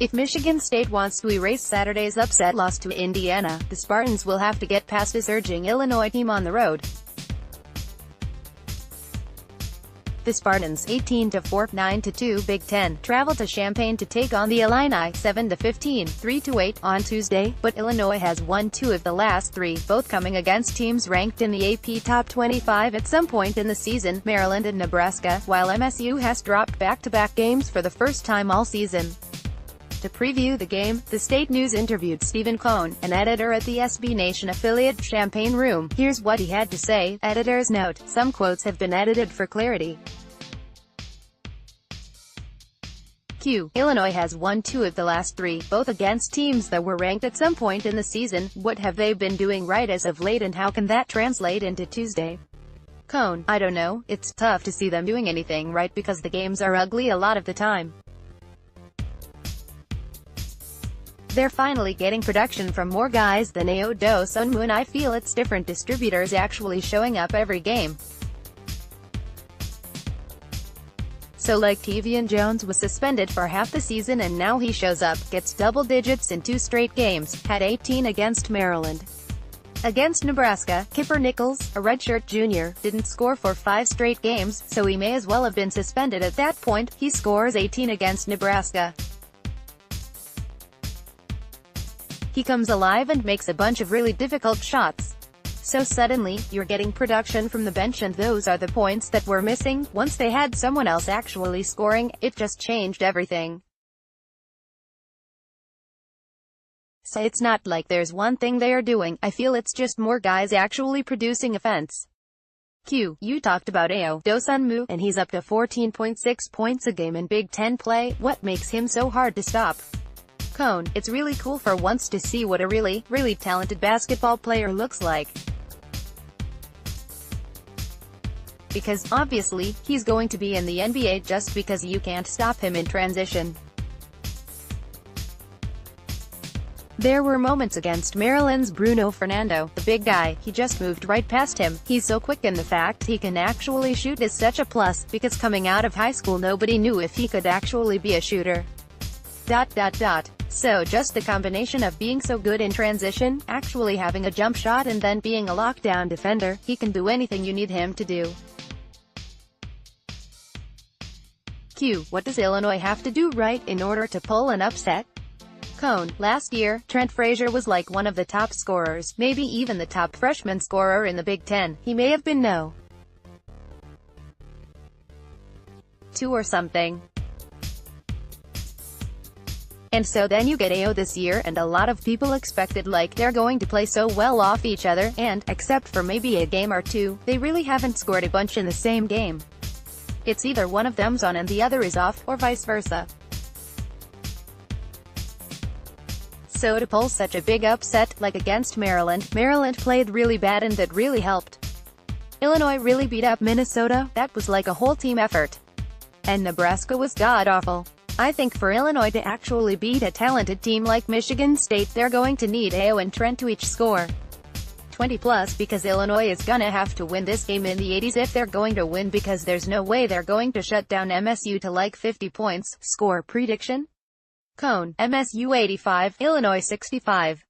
If Michigan State wants to erase Saturday's upset loss to Indiana, the Spartans will have to get past a surging Illinois team on the road. The Spartans, 18-4, 9-2 Big Ten, traveled to Champaign to take on the Illini, 7-15, 3-8, on Tuesday, but Illinois has won 2 of the last 3, both coming against teams ranked in the AP Top 25 at some point in the season, Maryland and Nebraska, while MSU has dropped back-to-back games for the first time all season. To preview the game, the State News interviewed Stephen Cohn, an editor at the SB Nation affiliate Champaign Room. Here's what he had to say. Editor's note: some quotes have been edited for clarity. Q. Illinois has won 2 of the last 3, both against teams that were ranked at some point in the season. What have they been doing right as of late, and how can that translate into Tuesday? Cohn: I don't know, it's tough to see them doing anything right because the games are ugly a lot of the time. They're finally getting production from more guys than Ao Do-Sunmu, and I feel it's different distributors actually showing up every game. So like Tevian Jones was suspended for half the season and now he shows up, gets double digits in 2 straight games, had 18 against Maryland. Against Nebraska, Kipper Nichols, a redshirt junior, didn't score for 5 straight games, so he may as well have been suspended at that point. He scores 18 against Nebraska. He comes alive and makes a bunch of really difficult shots. So suddenly, you're getting production from the bench, and those are the points that were missing. Once they had someone else actually scoring, it just changed everything. So it's not like there's one thing they are doing, I feel it's just more guys actually producing offense. Q. You talked about Ao Do-Sunmu, and he's up to 14.6 points a game in Big Ten play. What makes him so hard to stop? Cohn: it's really cool for once to see what a really, really talented basketball player looks like. Because, obviously, he's going to be in the NBA just because you can't stop him in transition. There were moments against Maryland's Bruno Fernando, the big guy, he just moved right past him. He's so quick, and the fact he can actually shoot is such a plus, because coming out of high school nobody knew if he could actually be a shooter. So just the combination of being so good in transition, actually having a jump shot, and then being a lockdown defender, he can do anything you need him to do. Q. What does Illinois have to do right in order to pull an upset? Cohn: last year, Trent Frazier was like one of the top scorers, maybe even the top freshman scorer in the Big Ten. He may have been no. 2 or something. And so then you get Ao this year, and a lot of people expected like they're going to play so well off each other, and, except for maybe a game or 2, they really haven't scored a bunch in the same game. It's either one of them's on and the other is off, or vice versa. So to pull such a big upset, like against Maryland played really bad and that really helped. Illinois really beat up Minnesota, that was like a whole team effort. And Nebraska was god-awful. I think for Illinois to actually beat a talented team like Michigan State, they're going to need Ao and Trent to each score 20+, because Illinois is gonna have to win this game in the 80s if they're going to win, because there's no way they're going to shut down MSU to like 50 points. Score prediction? Cohn: MSU 85, Illinois 65.